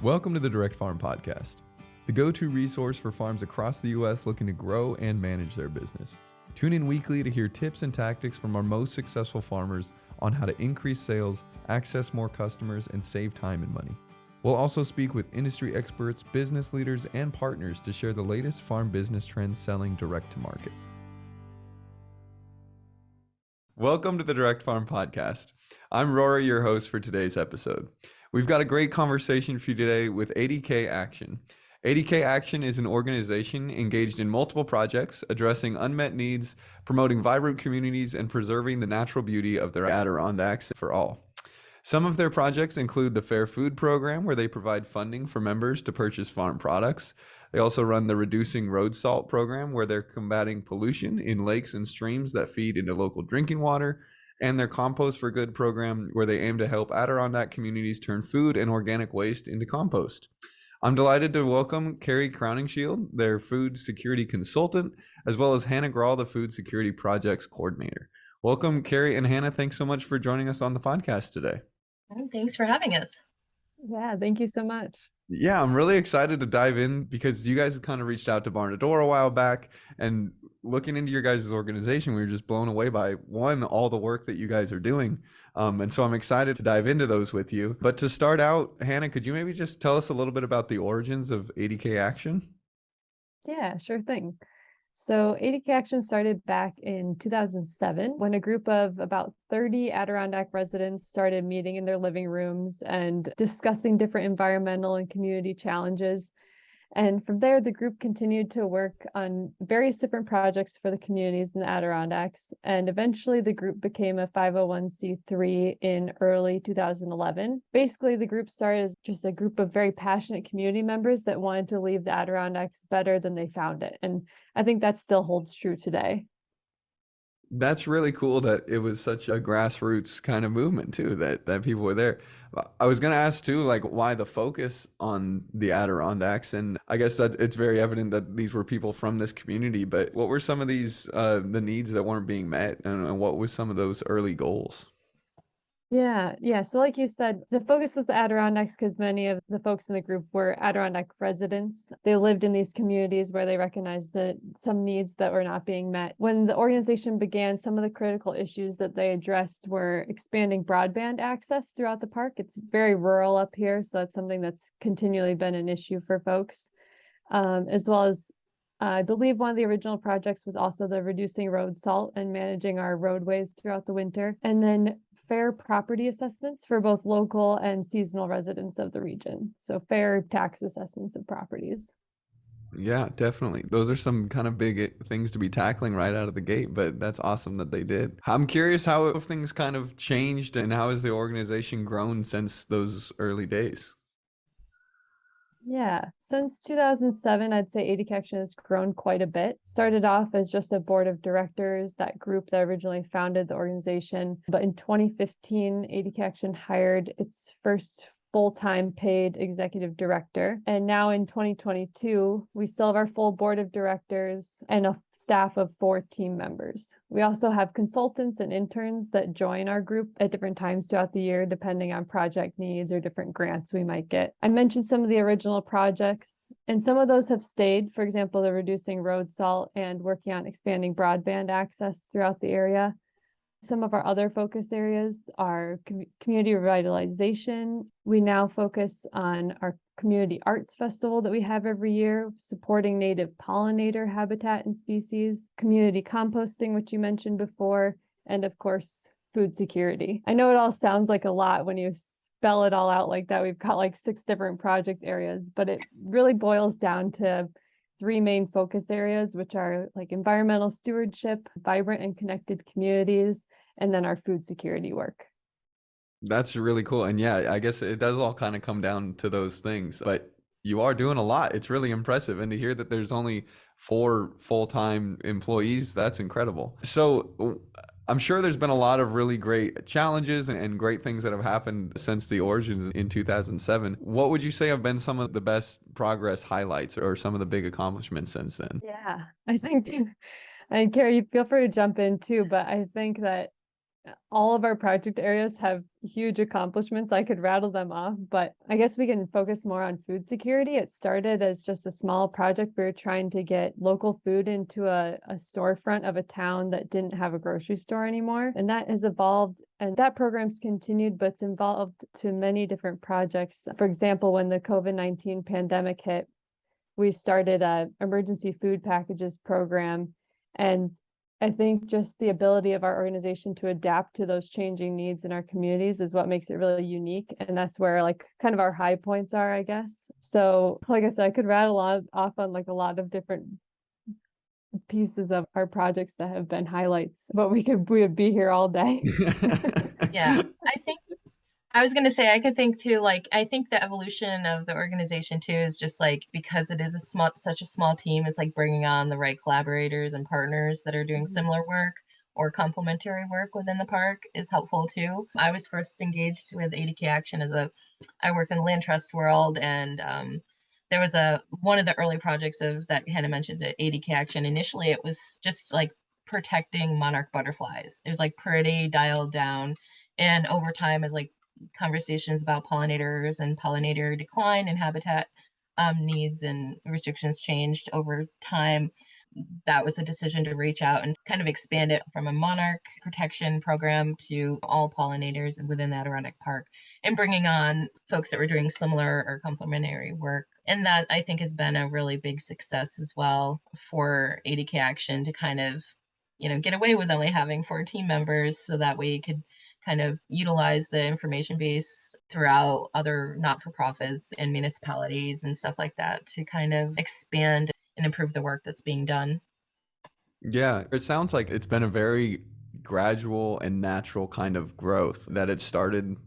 Welcome to the Direct Farm Podcast, the go-to resource for farms across the U.S. looking to grow and manage their business. Tune in weekly to hear tips and tactics from our most successful farmers on how to increase sales, access more customers, and save time and money. We'll also speak with industry experts, business leaders, and partners to share the latest farm business trends selling direct to market. Welcome to the Direct Farm Podcast. I'm Rory, your host for today's episode. We've got a great conversation for you today with ADK Action. ADK Action is an organization engaged in multiple projects addressing unmet needs, promoting vibrant communities, and preserving the natural beauty of their Adirondacks for all. Some of their projects include the Fair Food Program, where they provide funding for members to purchase farm products. They also run the Reducing Road Salt program, where they're combating pollution in lakes and streams that feed into local drinking water, and their Compost for Good program, where they aim to help Adirondack communities turn food and organic waste into compost. I'm delighted to welcome Carrie Crowningshield, their food security consultant, as well as Hannah Grahl, the food security projects coordinator. Welcome, Carrie and Hannah. Thanks so much for joining us on the podcast today. Thanks for having us. Yeah, thank you so much. Yeah, I'm really excited to dive in because you guys kind of reached out to Barn to Door a while back, and looking into your guys' organization, we were just blown away by all the work that you guys are doing. And so I'm excited to dive into those with you. But to start out, Hannah, could you maybe just tell us a little bit about the origins of ADK Action? Yeah, sure thing. So ADK Action started back in 2007 when a group of about 30 Adirondack residents started meeting in their living rooms and discussing different environmental and community challenges. And from there, the group continued to work on various different projects for the communities in the Adirondacks. And eventually the group became a 501c3 in early 2011. Basically, the group started as just a group of very passionate community members that wanted to leave the Adirondacks better than they found it. And I think that still holds true today. That's really cool that it was such a grassroots kind of movement too, that people were there. I was going to ask too, like, why the focus on the Adirondacks? And I guess that it's very evident that these were people from this community, but what were some of these, the needs that weren't being met, and what was some of those early goals? Yeah. So like you said, the focus was the Adirondacks because many of the folks in the group were Adirondack residents. They lived in these communities where they recognized that some needs that were not being met. When the organization began, some of the critical issues that they addressed were expanding broadband access throughout the park. It's very rural up here, so it's something that's continually been an issue for folks, as well as I believe one of the original projects was also the reducing road salt and managing our roadways throughout the winter. And then fair property assessments for both local and seasonal residents of the region. So fair tax assessments of properties. Yeah, definitely. Those are some kind of big things to be tackling right out of the gate, but that's awesome that they did. I'm curious how things kind of changed and how has the organization grown since those early days? Yeah, since 2007, I'd say ADK Action has grown quite a bit. Started off as just a board of directors, that group that originally founded the organization. But in 2015, ADK Action hired its first full-time paid executive director. And now in 2022, we still have our full board of directors and a staff of 4 team members. We also have consultants and interns that join our group at different times throughout the year, depending on project needs or different grants we might get. I mentioned some of the original projects, and some of those have stayed. For example, the reducing road salt and working on expanding broadband access throughout the area. Some of our other focus areas are community revitalization. We now focus on our community arts festival that we have every year, supporting native pollinator habitat and species, community composting, which you mentioned before, and of course, food security. I know it all sounds like a lot when you spell it all out like that. We've got like 6 different project areas, but it really boils down to 3 main focus areas, which are like environmental stewardship, vibrant and connected communities, and then our food security work. That's really cool. And yeah, I guess it does all kind of come down to those things, but you are doing a lot. It's really impressive. And to hear that there's only 4 full-time employees, that's incredible. So I'm sure there's been a lot of really great challenges and great things that have happened since the origins in 2007. What would you say have been some of the best progress highlights or some of the big accomplishments since then? Yeah, I think, and Carrie, feel free to jump in too, but I think that all of our project areas have huge accomplishments. I could rattle them off, but I guess we can focus more on food security. It started as just a small project. We were trying to get local food into a storefront of a town that didn't have a grocery store anymore. And that has evolved, and that program's continued, but it's evolved to many different projects. For example, when the COVID-19 pandemic hit, we started a emergency food packages program. And I think just the ability of our organization to adapt to those changing needs in our communities is what makes it really unique. And that's where like kind of our high points are, I guess. So like I said, I could rattle off on like a lot of different pieces of our projects that have been highlights, but we would be here all day. Yeah, I was going to say, I could think too, like, I think the evolution of the organization too is just like, because it is such a small team, it's like bringing on the right collaborators and partners that are doing similar work or complementary work within the park is helpful too. I was first engaged with ADK Action I worked in the land trust world, and there was one of the early projects of that Hannah mentioned at ADK Action. Initially, it was just like protecting monarch butterflies. It was like pretty dialed down, and over time, as like conversations about pollinators and pollinator decline and habitat needs and restrictions changed over time, that was a decision to reach out and kind of expand it from a monarch protection program to all pollinators within the Adirondack Park, and bringing on folks that were doing similar or complementary work. And that I think has been a really big success as well for ADK Action to kind of, get away with only having 4 team members, so that way you could kind of utilize the information base throughout other not-for-profits and municipalities and stuff like that to kind of expand and improve the work that's being done. Yeah, it sounds like it's been a very gradual and natural kind of growth that it started,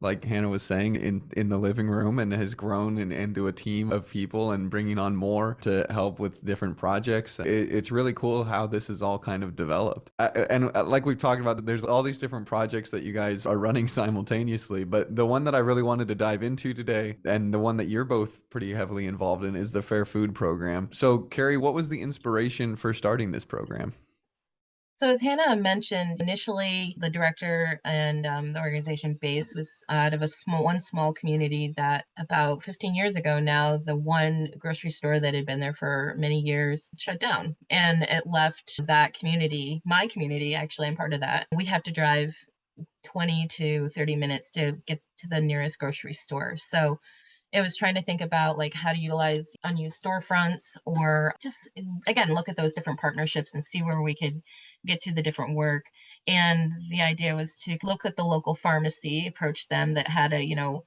like Hannah was saying, in the living room and has grown into a team of people and bringing on more to help with different projects. It's really cool how this is all kind of developed. And like we've talked about, there's all these different projects that you guys are running simultaneously. But the one that I really wanted to dive into today, and the one that you're both pretty heavily involved in, is the Fair Food Program. So, Carrie, what was the inspiration for starting this program? So as Hannah mentioned, initially the director and the organization base was out of one small community that about 15 years ago now, the one grocery store that had been there for many years shut down. And it left that community, my community, actually, I'm part of that. We have to drive 20 to 30 minutes to get to the nearest grocery store. So it was trying to think about like how to utilize unused storefronts, or just again look at those different partnerships and see where we could get to the different work. And the idea was to look at the local pharmacy, approach them that had a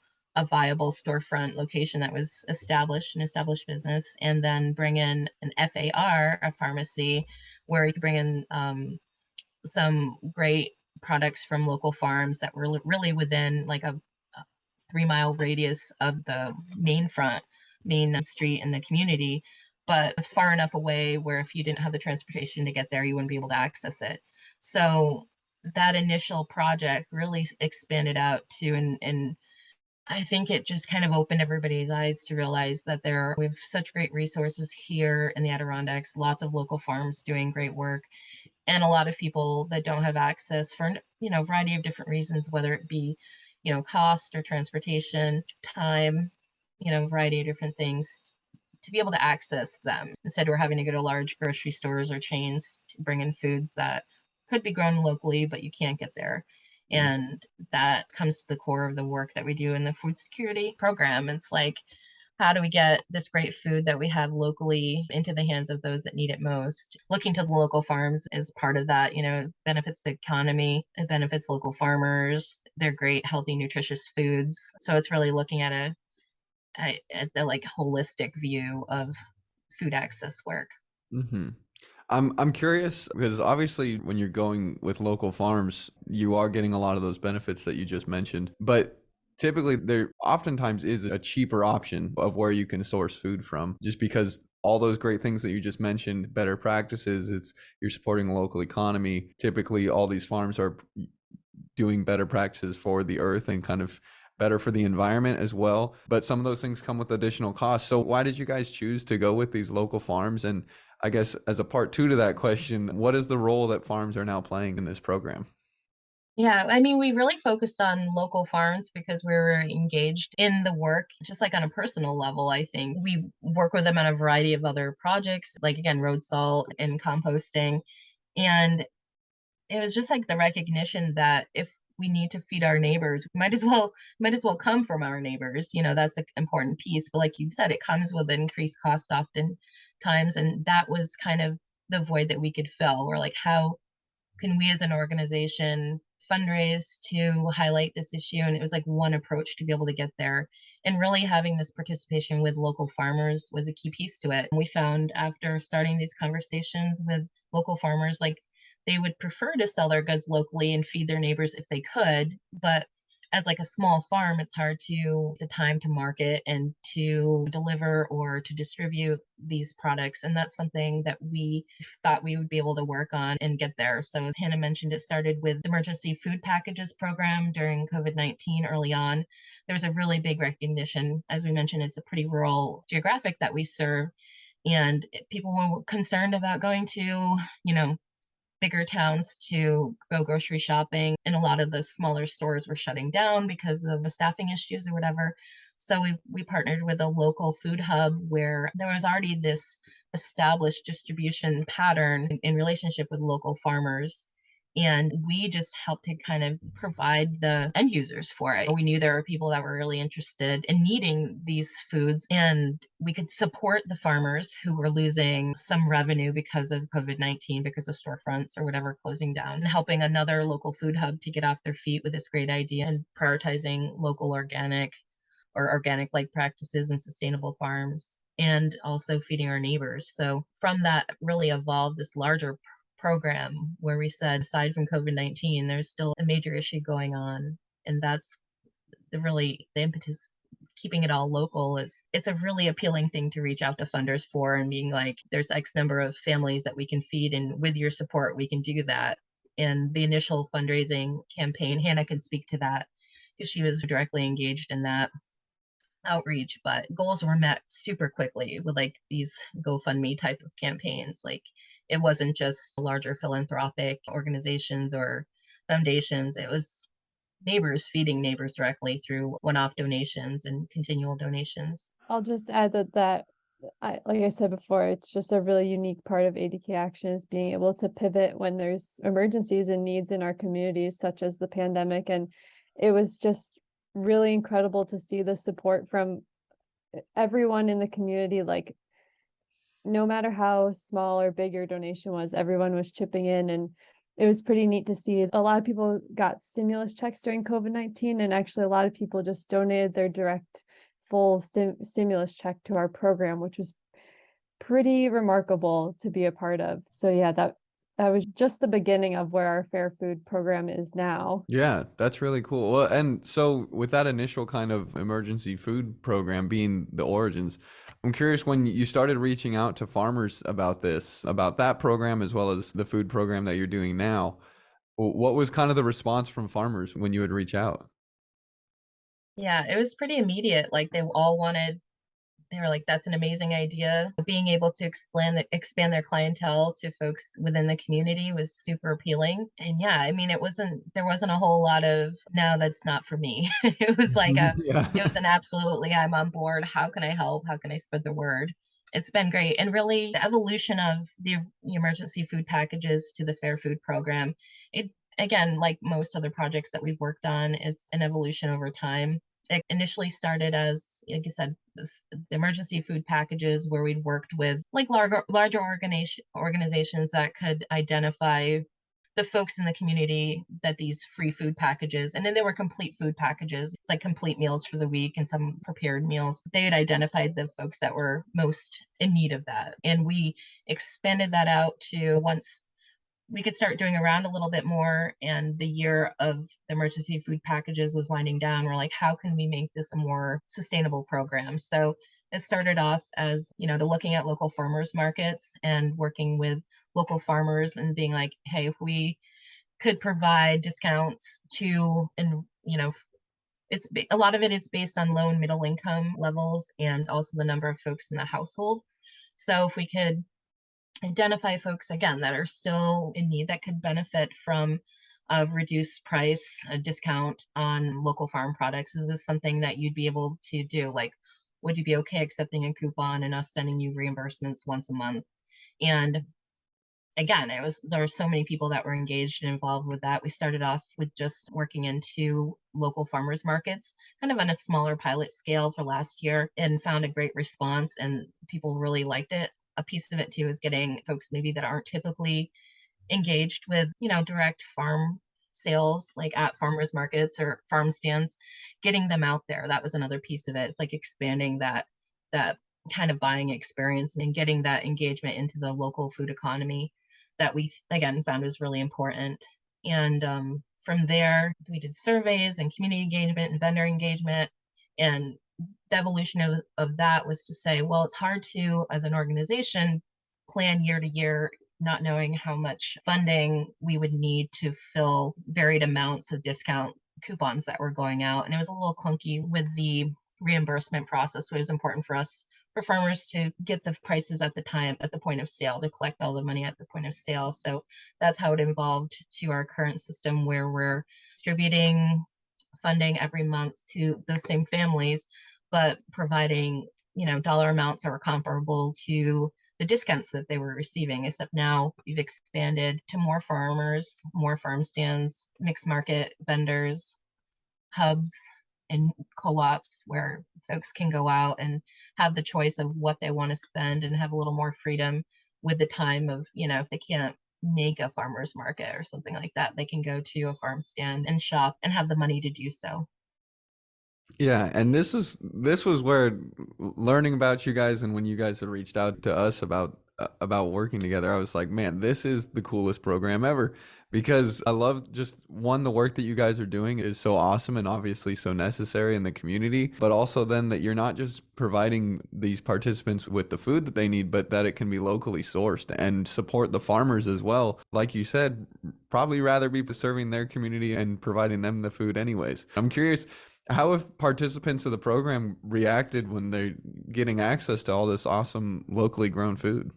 viable storefront location that was an established business, and then bring in an FAR, a pharmacy, where you could bring in some great products from local farms that were really within like a 3-mile radius of the main street in the community, but it was far enough away where if you didn't have the transportation to get there, you wouldn't be able to access it. So that initial project really expanded out to, and I think it just kind of opened everybody's eyes to realize that we have such great resources here in the Adirondacks, lots of local farms doing great work, and a lot of people that don't have access for a variety of different reasons, whether it be cost or transportation, time, a variety of different things, to be able to access them. Instead, we're having to go to large grocery stores or chains to bring in foods that could be grown locally, but you can't get there. And that comes to the core of the work that we do in the food security program. It's like, how do we get this great food that we have locally into the hands of those that need it most? Looking to the local farms is part of that. It benefits the economy, it benefits local farmers. They're great, healthy, nutritious foods. So it's really looking at the like holistic view of food access work. Mm-hmm. I'm curious because obviously when you're going with local farms, you are getting a lot of those benefits that you just mentioned. But typically there oftentimes is a cheaper option of where you can source food from, just because all those great things that you just mentioned, better practices, you're supporting the local economy. Typically all these farms are doing better practices for the earth and kind of better for the environment as well. But some of those things come with additional costs. So why did you guys choose to go with these local farms? And I guess as a part 2 to that question, what is the role that farms are now playing in this program? Yeah, I mean, we really focused on local farms because we were engaged in the work, just like on a personal level, I think. We work with them on a variety of other projects, like again, road salt and composting. And it was just like the recognition that if we need to feed our neighbors, we might as well come from our neighbors. That's an important piece. But like you said, it comes with increased cost often times. And that was kind of the void that we could fill. We're like, how can we as an organization fundraise to highlight this issue? And it was like one approach to be able to get there. And really having this participation with local farmers was a key piece to it. And we found after starting these conversations with local farmers, like they would prefer to sell their goods locally and feed their neighbors if they could, but as like a small farm, it's hard to the time to market and to deliver or to distribute these products. And that's something that we thought we would be able to work on and get there. So as Hannah mentioned, it started with the emergency food packages program during COVID-19 early on. There was a really big recognition. As we mentioned, it's a pretty rural geographic that we serve. And people were concerned about going to, bigger towns to go grocery shopping, and a lot of the smaller stores were shutting down because of the staffing issues or whatever. So we partnered with a local food hub where there was already this established distribution pattern in relationship with local farmers. And we just helped to kind of provide the end users for it. We knew there were people that were really interested in needing these foods, and we could support the farmers who were losing some revenue because of COVID-19, because of storefronts or whatever closing down, and helping another local food hub to get off their feet with this great idea and prioritizing local organic or organic like practices and sustainable farms, and also feeding our neighbors. So from that really evolved this larger program where we said, aside from COVID-19, there's still a major issue going on. And that's the impetus. Keeping it all local is it's a really appealing thing to reach out to funders for, and being like, there's X number of families that we can feed, and with your support we can do that. And the initial fundraising campaign, Hannah could speak to that because she was directly engaged in that outreach, but goals were met super quickly with like these GoFundMe type of campaigns. Like it wasn't just larger philanthropic organizations or foundations, it was neighbors feeding neighbors directly through one-off donations and continual donations. I'll just add that like I said before, it's just a really unique part of ADK Action is being able to pivot when there's emergencies and needs in our communities, such as the pandemic. And it was just really incredible to see the support from everyone in the community. Like, no matter how small or big your donation was, everyone was chipping in. And it was pretty neat to see. A lot of people got stimulus checks during COVID-19, and actually a lot of people just donated their direct full stimulus check to our program, which was pretty remarkable to be a part of. So yeah, that was just the beginning of where our fair food program is now. Yeah, that's really cool. Well, and so with that initial kind of emergency food program being the origins, I'm curious when you started reaching out to farmers about this, about that program as well as the food program that you're doing now. What was kind of the response from farmers when you would reach out? Yeah, it was pretty immediate. Like they were like, that's an amazing idea. Being able to expand their clientele to folks within the community was super appealing. And yeah, I mean, there wasn't a whole lot of, no, that's not for me. It was like Yeah. it was an absolutely, I'm on board. How can I help? How can I spread the word? It's been great. And really the evolution of the emergency food packages to the fair food program, it, again, like most other projects that we've worked on, it's an evolution over time. It initially started as, like you said, the emergency food packages where we'd worked with like larger organizations that could identify the folks in the community that these free food packages, and then there were complete food packages, like complete meals for the week and some prepared meals. They had identified the folks that were most in need of that. And we expanded that out to, once we could start doing around a little bit more and the year of the emergency food packages was winding down, we're like, how can we make this a more sustainable program? So it started off as, to looking at local farmers markets and working with local farmers and being like, hey, if we could provide discounts to, and a lot of it is based on low and middle income levels and also the number of folks in the household. So if we could identify folks again that are still in need that could benefit from of reduced price, a discount on local farm products? Is this something that you'd be able to do? Like, would you be okay accepting a coupon and us sending you reimbursements once a month? And again, there were so many people that were engaged and involved with that. We started off with just working into local farmers markets, kind of on a smaller pilot scale for last year, and found a great response, and people really liked it. A piece of it too is getting folks maybe that aren't typically engaged with, direct farm sales, like at farmers markets or farm stands, getting them out there. That was another piece of it. It's like expanding that kind of buying experience and getting that engagement into the local food economy that we again found was really important. And from there, we did surveys and community engagement and vendor engagement. And the evolution of that was to say, well, it's hard to, as an organization, plan year to year, not knowing how much funding we would need to fill varied amounts of discount coupons that were going out. And it was a little clunky with the reimbursement process. It was important for us, for farmers, to get the prices at the point of sale, to collect all the money at the point of sale. So that's how it evolved to our current system, where we're distributing funding every month to those same families, but providing, dollar amounts that were comparable to the discounts that they were receiving, except now we've expanded to more farmers, more farm stands, mixed market vendors, hubs, and co-ops where folks can go out and have the choice of what they want to spend and have a little more freedom with the time of, if they can't make a farmer's market or something like that, they can go to a farm stand and shop and have the money to do so. Yeah, and this was where learning about you guys, and when you guys had reached out to us about working together, I was like, man, this is the coolest program ever, because I love just one, the work that you guys are doing is so awesome and obviously so necessary in the community, but also then that you're not just providing these participants with the food that they need, but that it can be locally sourced and support the farmers as well. Like you said, probably rather be serving their community and providing them the food anyways. I'm curious, how have participants of the program reacted when they're getting access to all this awesome locally grown food?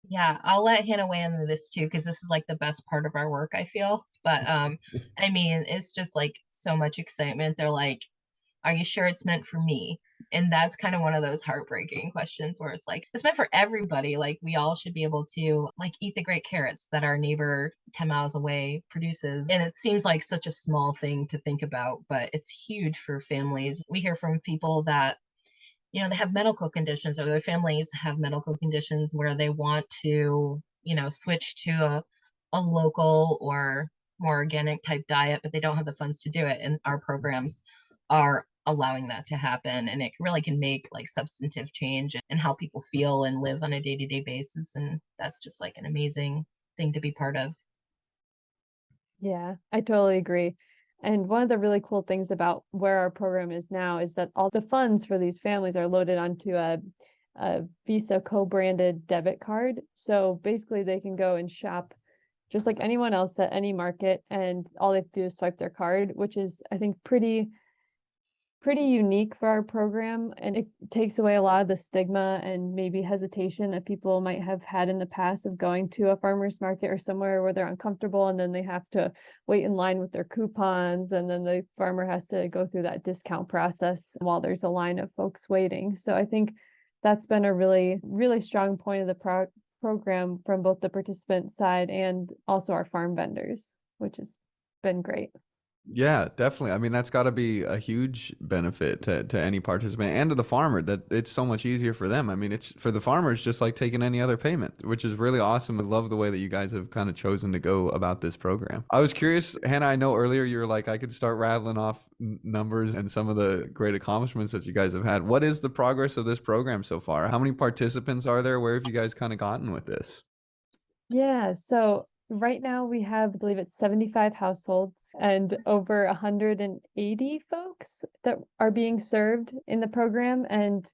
Yeah, I'll let Hannah weigh into this too, because this is like the best part of our work, I feel. But I mean, it's just like so much excitement. They're like, are you sure it's meant for me? And that's kind of one of those heartbreaking questions where it's like, it's meant for everybody. Like, we all should be able to like eat the great carrots that our neighbor 10 miles away produces. And it seems like such a small thing to think about, but it's huge for families. We hear from people that, they have medical conditions, or their families have medical conditions where they want to, switch to a local or more organic type diet, but they don't have the funds to do it. And our programs are allowing that to happen. And it really can make like substantive change in how people feel and live on a day-to-day basis. And that's just like an amazing thing to be part of. Yeah, I totally agree. And one of the really cool things about where our program is now is that all the funds for these families are loaded onto a Visa co-branded debit card. So basically they can go and shop just like anyone else at any market, and all they have to do is swipe their card, which is, I think, pretty unique for our program, and it takes away a lot of the stigma and maybe hesitation that people might have had in the past of going to a farmer's market or somewhere where they're uncomfortable, and then they have to wait in line with their coupons, and then the farmer has to go through that discount process while there's a line of folks waiting. So I think that's been a really strong point of the program from both the participant side and also our farm vendors, which has been great. Yeah, definitely. I mean, that's got to be a huge benefit to any participant and to the farmer, that it's so much easier for them. I mean, it's for the farmers just like taking any other payment, which is really awesome. I love the way that you guys have kind of chosen to go about this program. I was curious, Hannah, I know earlier you were like, I could start rattling off numbers and some of the great accomplishments that you guys have had. What is the progress of this program so far? How many participants are there? Where have you guys kind of gotten with this? Yeah, so right now we have, I believe it's 75 households and over 180 folks that are being served in the program. And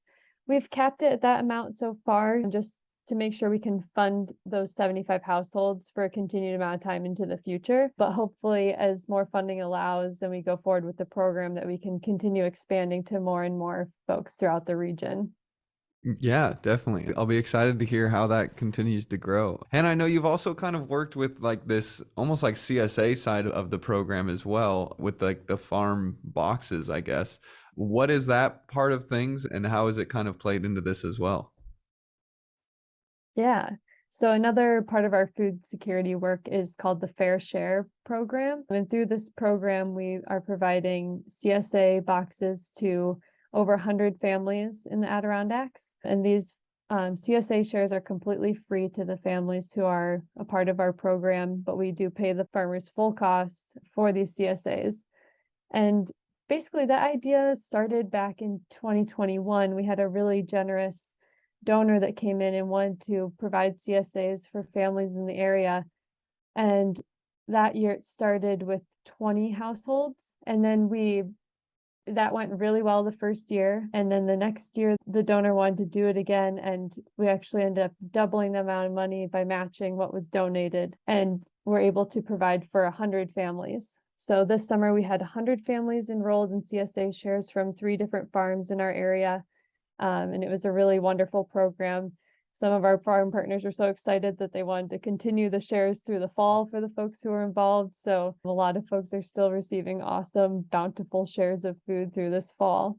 we've capped it at that amount so far, just to make sure we can fund those 75 households for a continued amount of time into the future. But hopefully, as more funding allows and we go forward with the program, that we can continue expanding to more and more folks throughout the region. Yeah, definitely. I'll be excited to hear how that continues to grow. And I know you've also kind of worked with like this almost like CSA side of the program as well, with like the farm boxes, I guess. What is that part of things and how is it kind of played into this as well? Yeah. So another part of our food security work is called the Fair Share program. And through this program, we are providing CSA boxes to over 100 families in the Adirondacks. And these CSA shares are completely free to the families who are a part of our program, but we do pay the farmers full cost for these CSAs. And basically, that idea started back in 2021. We had a really generous donor that came in and wanted to provide CSAs for families in the area. And that year it started with 20 households. And then that went really well the first year. And then the next year, the donor wanted to do it again. And we actually ended up doubling the amount of money by matching what was donated. And we're able to provide for 100 families. So this summer, we had 100 families enrolled in CSA shares from 3 different farms in our area. And it was a really wonderful program. Some of our farm partners were so excited that they wanted to continue the shares through the fall for the folks who were involved. So a lot of folks are still receiving awesome, bountiful shares of food through this fall.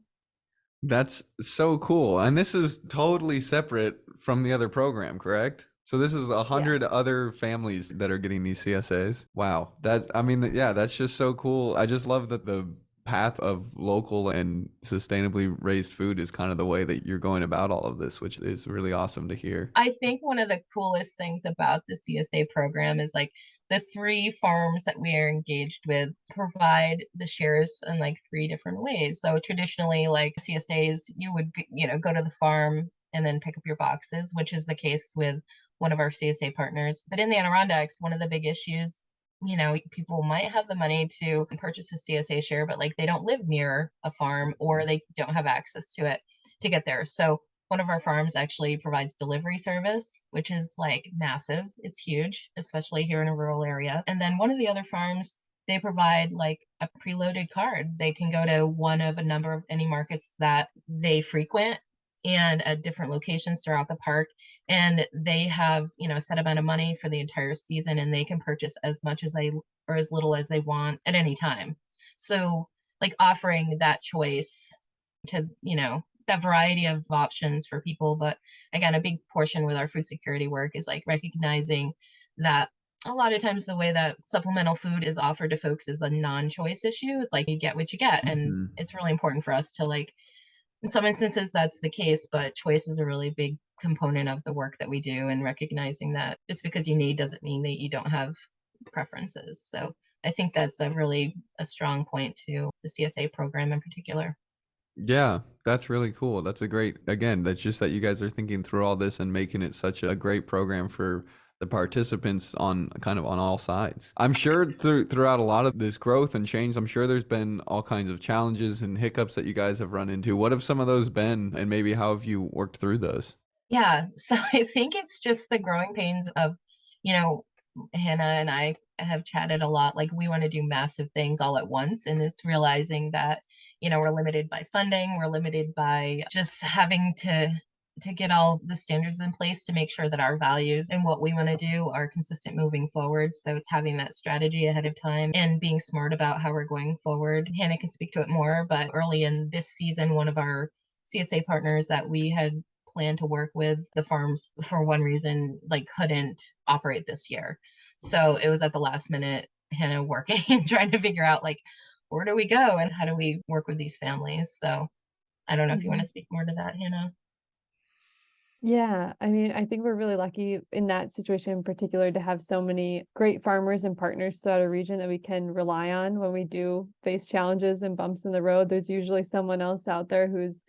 That's so cool. And this is totally separate from the other program, correct? So this is 100 Yes. other families that are getting these CSAs. Wow. That's, I mean, yeah, that's just so cool. I just love that the path of local and sustainably raised food is kind of the way that you're going about all of this, which is really awesome to hear. I think one of the coolest things about the CSA program is like the 3 farms that we are engaged with provide the shares in like 3 different ways. So traditionally, like CSAs, you would, go to the farm and then pick up your boxes, which is the case with one of our CSA partners. But in the Adirondacks, one of the big issues, people might have the money to purchase a CSA share, but like they don't live near a farm or they don't have access to it to get there. So one of our farms actually provides delivery service, which is like massive. It's huge, especially here in a rural area. And then one of the other farms, they provide like a preloaded card. They can go to one of a number of any markets that they frequent and at different locations throughout the park. And they have, a set amount of money for the entire season and they can purchase as much as they or as little as they want at any time. So like offering that choice to, that variety of options for people. But again, a big portion with our food security work is like recognizing that a lot of times the way that supplemental food is offered to folks is a non-choice issue. It's like you get what you get. And Mhm. it's really important for us to like, in some instances that's the case, but choice is a really big component of the work that we do and recognizing that just because you need doesn't mean that you don't have preferences. So I think that's a strong point to the CSA program in particular. Yeah, that's really cool. That's a great, again, that's just that you guys are thinking through all this and making it such a great program for the participants on kind of on all sides. I'm sure throughout a lot of this growth and change, I'm sure there's been all kinds of challenges and hiccups that you guys have run into. What have some of those been, and maybe how have you worked through those? Yeah, so I think it's just the growing pains of, you know, Hannah and I have chatted a lot. Like we want to do massive things all at once, and it's realizing that, we're limited by funding, we're limited by just having to get all the standards in place to make sure that our values and what we want to do are consistent moving forward. So it's having that strategy ahead of time and being smart about how we're going forward. Hannah can speak to it more, but early in this season, one of our CSA partners that we had plan to work with the farms for one reason like couldn't operate this year. So it was at the last minute Hannah working and trying to figure out like where do we go and how do we work with these families. So I don't know if you want Mhm. to speak more to that, Hannah. Yeah, I mean, I think we're really lucky in that situation in particular to have so many great farmers and partners throughout a region that we can rely on when we do face challenges and bumps in the road. There's usually someone else out there who's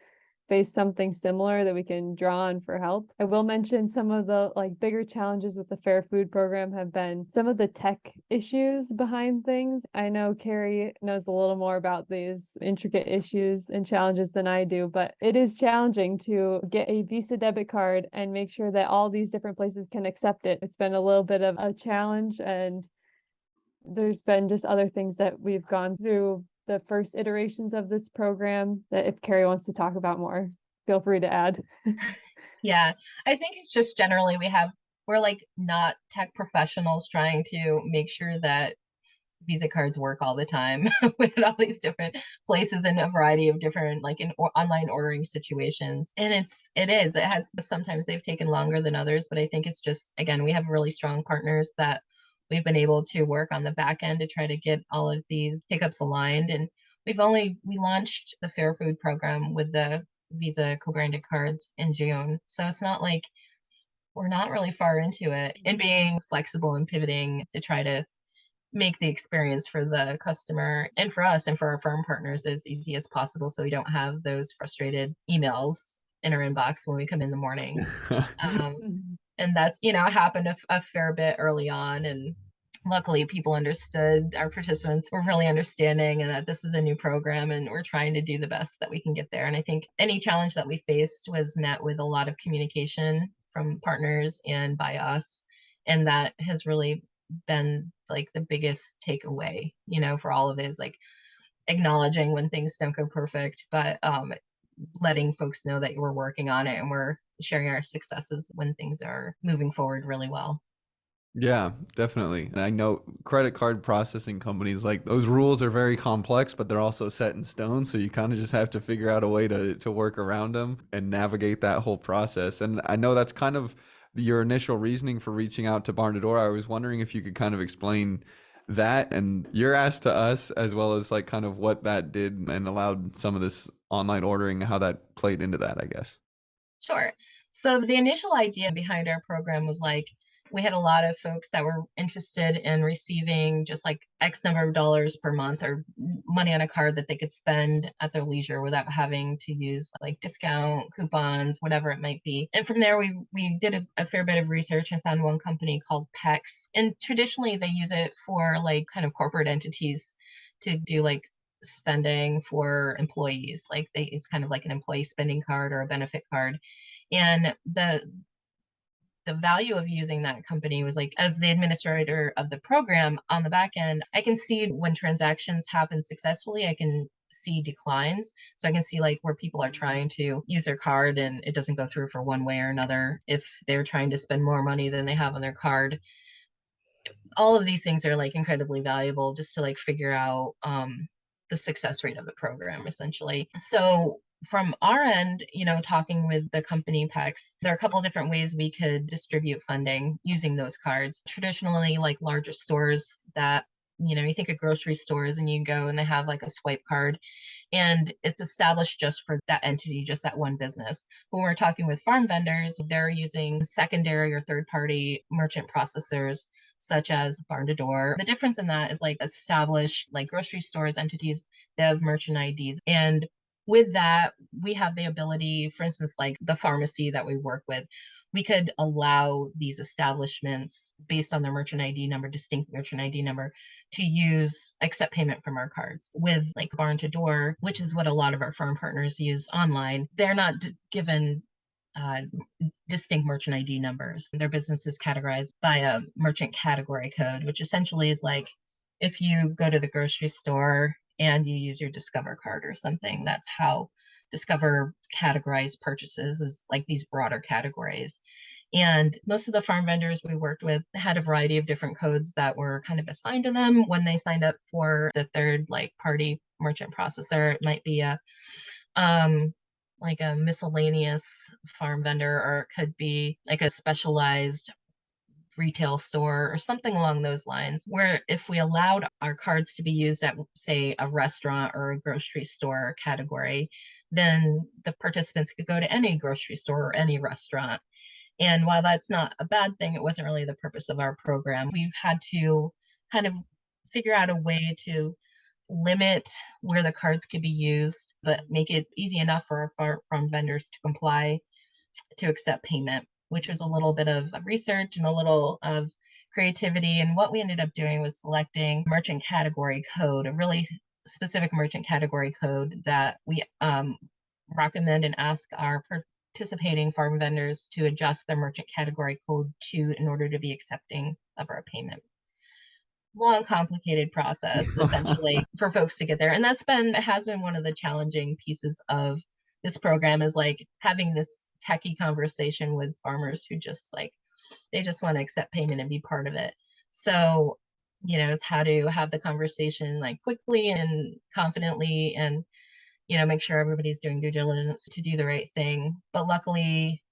face something similar that we can draw on for help. I will mention some of the like bigger challenges with the Fair Food program have been some of the tech issues behind things. I know Carrie knows a little more about these intricate issues and challenges than I do, but it is challenging to get a Visa debit card and make sure that all these different places can accept it. It's been a little bit of a challenge, and there's been just other things that we've gone through the first iterations of this program that if Carrie wants to talk about more, feel free to add. Yeah, I think it's just generally we're like not tech professionals trying to make sure that Visa cards work all the time with all these different places and a variety of different like online ordering situations. And it has sometimes they've taken longer than others, but I think it's just again we have really strong partners that we've been able to work on the back end to try to get all of these hiccups aligned. And we launched the Fair Food program with the Visa co-branded cards in June. So it's not like we're not really far into it, and being flexible and pivoting to try to make the experience for the customer and for us and for our firm partners as easy as possible so we don't have those frustrated emails in our inbox when we come in the morning. Um, Mhm. and that's, happened a fair bit early on. And luckily, people understood, our participants were really understanding, and that this is a new program and we're trying to do the best that we can get there. And I think any challenge that we faced was met with a lot of communication from partners and by us. And that has really been like the biggest takeaway, for all of it is like acknowledging when things don't go perfect, but letting folks know that we're working on it and we're sharing our successes when things are moving forward really well. Yeah, definitely. And I know credit card processing companies, like those rules are very complex, but they're also set in stone. So you kind of just have to figure out a way to work around them and navigate that whole process. And I know that's kind of your initial reasoning for reaching out to Barn to Door. I was wondering if you could kind of explain that and your ask to us, as well as like kind of what that did and allowed some of this online ordering, how that played into that, I guess. Sure. So the initial idea behind our program was like we had a lot of folks that were interested in receiving just like X number of dollars per month or money on a card that they could spend at their leisure without having to use like discount coupons, whatever it might be. And from there, we did a fair bit of research and found one company called PEX. And traditionally, they use it for like kind of corporate entities to do like spending for employees. Like they use kind of like an employee spending card or a benefit card. And the value of using that company was like as the administrator of the program on the back end, I can see when transactions happen successfully, I can see declines. So I can see like where people are trying to use their card and it doesn't go through for one way or another. If they're trying to spend more money than they have on their card, all of these things are like incredibly valuable just to like figure out the success rate of the program essentially. So from our end, talking with the company PEX, there are a couple of different ways we could distribute funding using those cards. Traditionally, like larger stores that, you think of grocery stores and you go and they have like a swipe card and it's established just for that entity, just that one business. When we're talking with farm vendors, they're using secondary or third party merchant processors such as Barn to Door. The difference in that is like established like grocery stores, entities, they have merchant IDs. And with that, we have the ability, for instance, like the pharmacy that we work with, we could allow these establishments based on their merchant ID number, distinct merchant ID number, to accept payment from our cards. With like Barn to Door, which is what a lot of our firm partners use online, they're not given uh, distinct merchant ID numbers. Their business is categorized by a merchant category code, which essentially is like if you go to the grocery store and you use your Discover card or something, that's how Discover categorized purchases is like these broader categories. And most of the farm vendors we worked with had a variety of different codes that were kind of assigned to them when they signed up for the third like party merchant processor. It might be um like a miscellaneous farm vendor, or it could be like a specialized retail store or something along those lines, where if we allowed our cards to be used at, say, a restaurant or a grocery store category, then the participants could go to any grocery store or any restaurant. And while that's not a bad thing, it wasn't really the purpose of our program. We had to kind of figure out a way to limit where the cards could be used, but make it easy enough for farm vendors to comply to accept payment, which was a little bit of research and a little of creativity. And what we ended up doing was selecting merchant category code, a really specific merchant category code that we recommend and ask our participating farm vendors to adjust their merchant category code to in order to be accepting of our payment. Long, complicated process essentially for folks to get there. And it has been one of the challenging pieces of this program is like having this techie conversation with farmers who just like, they just want to accept payment and be part of it. So, it's how to have the conversation like quickly and confidently, and make sure everybody's doing due diligence to do the right thing. But luckily,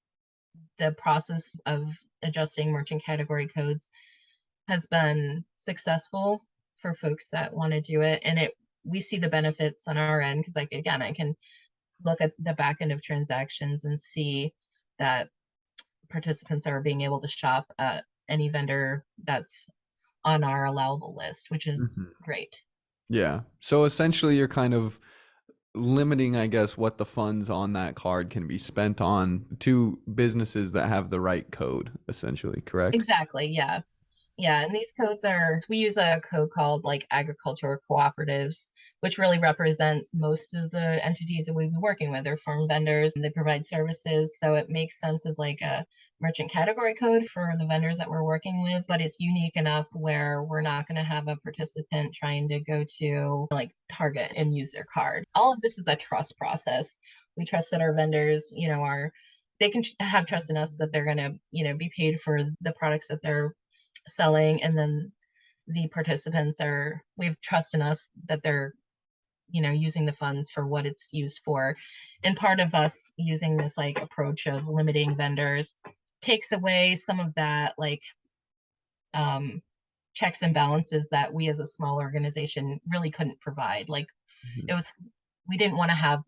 the process of adjusting merchant category codes has been successful for folks that want to do it. And we see the benefits on our end because, like, again, I can look at the back end of transactions and see that participants are being able to shop at any vendor that's on our allowable list, which is Mhm. great. Yeah. So essentially, you're kind of limiting, I guess, what the funds on that card can be spent on to businesses that have the right code, essentially, correct? Exactly. Yeah. Yeah, and these codes we use a code called like agricultural cooperatives, which really represents most of the entities that we've been working with. They're farm vendors and they provide services. So it makes sense as like a merchant category code for the vendors that we're working with, but it's unique enough where we're not going to have a participant trying to go to like Target and use their card. All of this is a trust process. We trust that our vendors, they can have trust in us that they're going to, be paid for the products that they're selling, and then the participants we've trust in us that they're using the funds for what it's used for. And part of us using this like approach of limiting vendors takes away some of that like um checks and balances that we as a small organization really couldn't provide. Like Mhm. it was we didn't want to have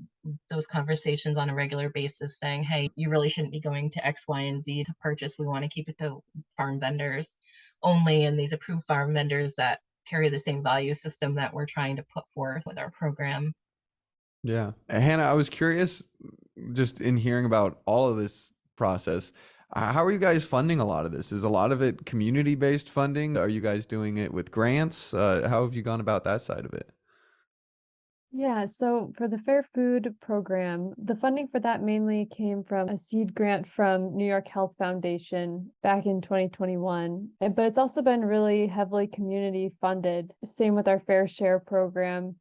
those conversations on a regular basis saying, hey, you really shouldn't be going to X, Y, and Z to purchase. We want to keep it to farm vendors only, and these approved farm vendors that carry the same value system that we're trying to put forth with our program. Yeah. Hannah, I was curious, just in hearing about all of this process, how are you guys funding a lot of this? Is a lot of it community-based funding? Are you guys doing it with grants? How have you gone about that side of it? Yeah, so for the Fair Food program, the funding for that mainly came from a seed grant from New York Health Foundation back in 2021. But it's also been really heavily community funded. Same with our Fair Share program.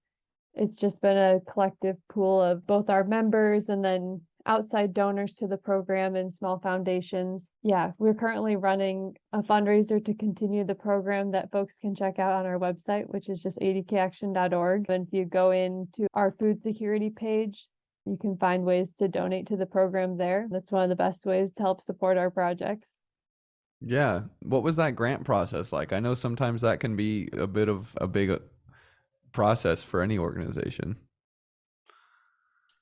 It's just been a collective pool of both our members and then outside donors to the program and small foundations. Yeah, we're currently running a fundraiser to continue the program that folks can check out on our website, which is just adkaction.org. And if you go into our food security page, you can find ways to donate to the program there. That's one of the best ways to help support our projects. Yeah. What was that grant process like? I know sometimes that can be a bit of a big process for any organization.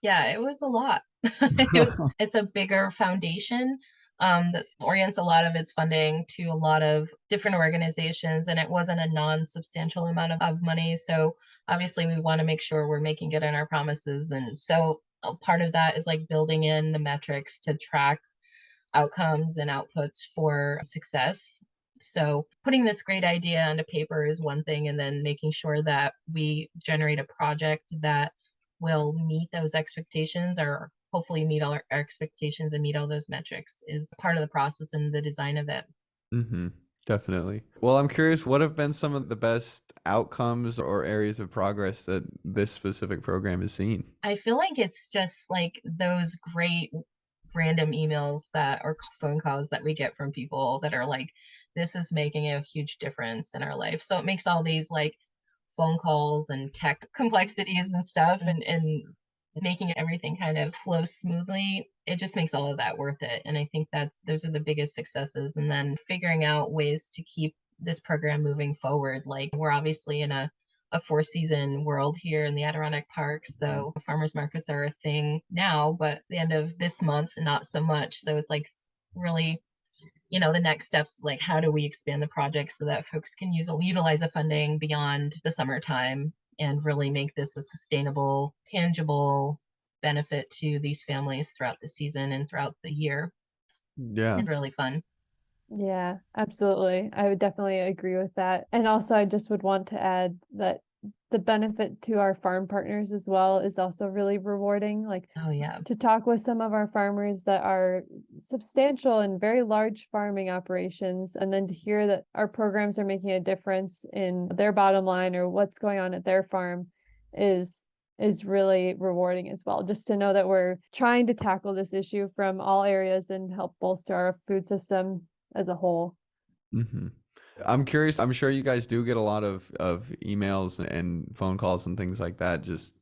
Yeah, it was a lot. It's a bigger foundation that orients a lot of its funding to a lot of different organizations, and it wasn't a non-substantial amount of money. So obviously, we want to make sure we're making good on our promises, and so a part of that is like building in the metrics to track outcomes and outputs for success. So putting this great idea onto paper is one thing, and then making sure that we generate a project that will meet those expectations, or hopefully meet all our expectations and meet all those metrics, is part of the process and the design of it. Mm-hmm. Definitely. Well, I'm curious, what have been some of the best outcomes or areas of progress that this specific program has seen? I feel like it's just like those great random emails that or phone calls that we get from people that are like, this is making a huge difference in our life. So it makes all these like phone calls and tech complexities and stuff, and making everything kind of flow smoothly, it just makes all of that worth it. And I think that those are the biggest successes. And then figuring out ways to keep this program moving forward. Like we're obviously in a four season world here in the Adirondack Park. So farmers markets are a thing now, but at the end of this month, not so much. So it's like really, the next steps, like how do we expand the project so that folks can utilize the funding beyond the summertime and really make this a sustainable, tangible benefit to these families throughout the season and throughout the year. Yeah. It's really fun. Yeah, absolutely. I would definitely agree with that. And also, I just would want to add that the benefit to our farm partners as well is also really rewarding. Like Oh yeah. to talk with some of our farmers that are substantial and very large farming operations, and then to hear that our programs are making a difference in their bottom line or what's going on at their farm is is really rewarding as well. Just to know that we're trying to tackle this issue from all areas and help bolster our food system as a whole. Hmm. I'm curious. I'm sure you guys do get a lot of emails and phone calls and things like that, just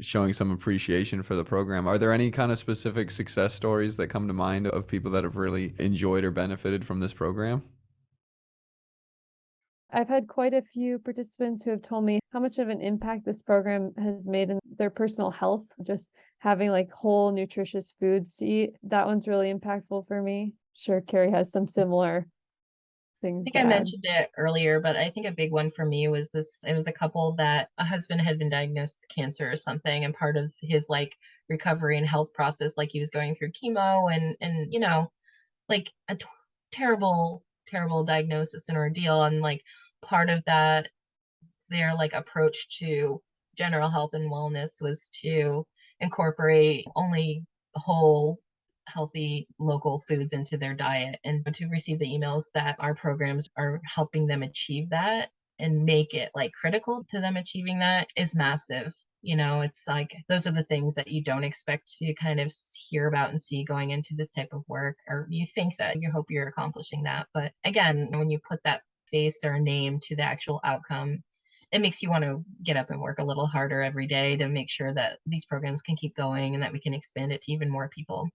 showing some appreciation for the program. Are there any kind of specific success stories that come to mind of people that have really enjoyed or benefited from this program? I've had quite a few participants who have told me how much of an impact this program has made in their personal health, just having like whole nutritious foods to eat. That one's really impactful for me. Sure, Carrie has some similar I things think to I add. mentioned it earlier, but I think a big one for me was this. It was a couple that a husband had been diagnosed with cancer or something, and part of his like recovery and health process, like he was going through chemo and like a terrible, terrible diagnosis and ordeal. And like part of that, their like approach to general health and wellness was to incorporate only whole healthy local foods into their diet, and to receive the emails that our programs are helping them achieve that and make it like critical to them achieving that is massive. It's like those are the things that you don't expect to kind of hear about and see going into this type of work, or you think that you hope you're accomplishing that, but again, when you put that face or name to the actual outcome, it makes you want to get up and work a little harder every day to make sure that these programs can keep going and that we can expand it to even more people.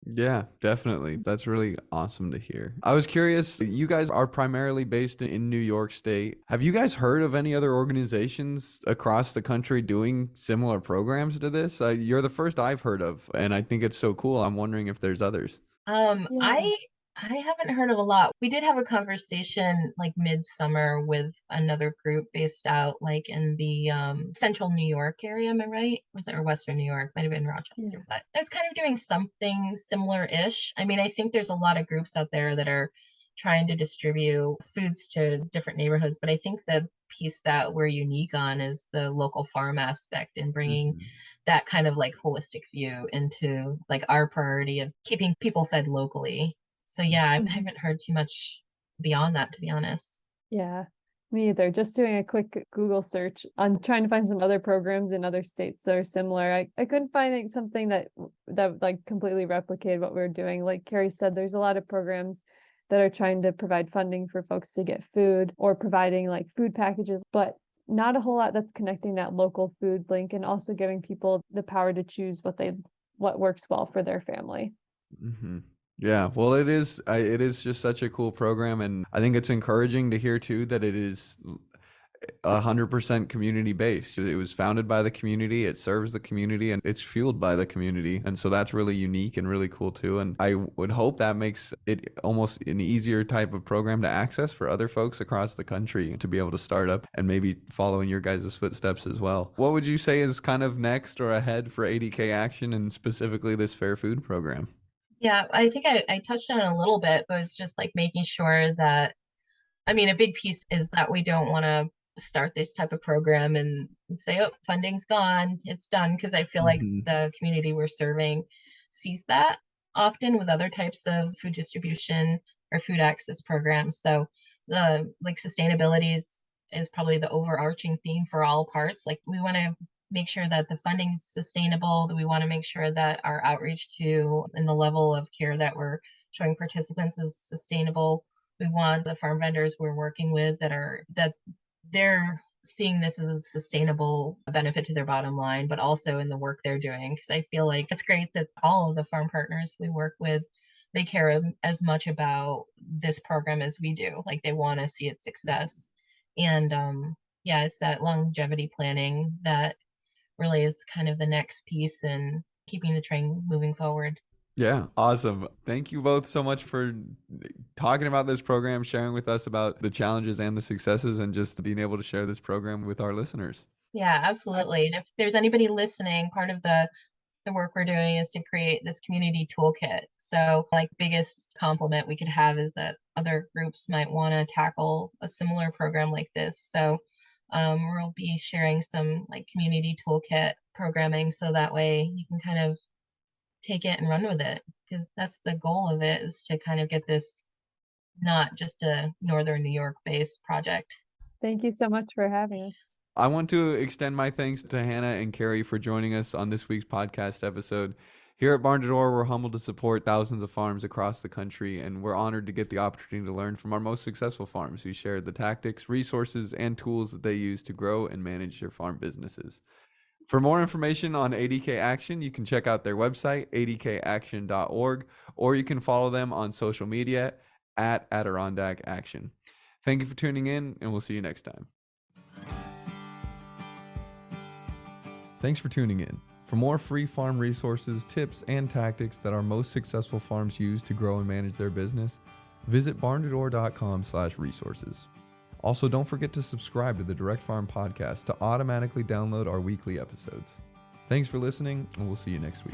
Yeah, definitely. That's really awesome to hear. I was curious, you guys are primarily based in New York State. Have you guys heard of any other organizations across the country doing similar programs to this? You're the first I've heard of, and I think it's so cool. I'm wondering if there's others. Um, Yeah. I I haven't heard of a lot. We did have a conversation like midsummer with another group based out like in the central New York area, am I right? Was it or Western New York? Might have been Yeah. Rochester, but I was kind of doing something similar-ish. I mean, I think there's a lot of groups out there that are trying to distribute foods to different neighborhoods, but I think the piece that we're unique on is the local farm aspect and bringing Mhm. that kind of like holistic view into like our priority of keeping people fed locally. So yeah, I Mhm. haven't heard too much beyond that, to be honest. Yeah, me either. Just doing a quick Google search on trying to find some other programs in other states that are similar. I couldn't find like, something that like completely replicated what we were doing. Like Carrie said, there's a lot of programs that are trying to provide funding for folks to get food or providing like food packages, but not a whole lot that's connecting that local food link and also giving people the power to choose what works well for their family. Hmm. Yeah, well, it is just such a cool program, and I think it's encouraging to hear too that it is 100% community based. It was founded by the community, it serves the community, and it's fueled by the community. And so that's really unique and really cool too. And I would hope that makes it almost an easier type of program to access for other folks across the country to be able to start up and maybe follow in your guys' footsteps as well. What would you say is kind of next or ahead for ADK Action and specifically this Fair Food program? Yeah, I think I touched on it a little bit, but it's just like making sure that, I mean, a big piece is that we don't want to start this type of program and say, oh, funding's gone, it's done, because I feel like Hmm. the community we're serving sees that often with other types of food distribution or food access programs. So the like sustainability is probably the overarching theme for all parts. Like we want to make sure that the funding's sustainable, that we want to make sure that our outreach to and the level of care that we're showing participants is sustainable. We want the farm vendors we're working with that they're seeing this as a sustainable benefit to their bottom line, but also in the work they're doing. Because I feel like it's great that all of the farm partners we work with, they care as much about this program as we do. Like they want to see its success. And yeah, it's that longevity planning that really is kind of the next piece in keeping the train moving forward. Yeah, awesome. Thank you both so much for talking about this program, sharing with us about the challenges and the successes, and just being able to share this program with our listeners. Yeah, absolutely. And if there's anybody listening, part of the work we're doing is to create this community toolkit. So, like, biggest compliment we could have is that other groups might want to tackle a similar program like this. So, we'll be sharing some like community toolkit programming so that way you can kind of take it and run with it, because that's the goal of it, is to kind of get this not just a Northern New York based project. Thank you so much for having us. I want to extend my thanks to Hannah and Carrie for joining us on this week's podcast episode. Here at Barn to Door, we're humbled to support thousands of farms across the country, and we're honored to get the opportunity to learn from our most successful farms who share the tactics, resources, and tools that they use to grow and manage their farm businesses. For more information on ADK Action, you can check out their website, adkaction.org, or you can follow them on social media at Adirondack Action. Thank you for tuning in, and we'll see you next time. Thanks for tuning in. For more free farm resources, tips, and tactics that our most successful farms use to grow and manage their business, visit barntodoor.com/resources. Also, don't forget to subscribe to the Direct Farm Podcast to automatically download our weekly episodes. Thanks for listening, and we'll see you next week.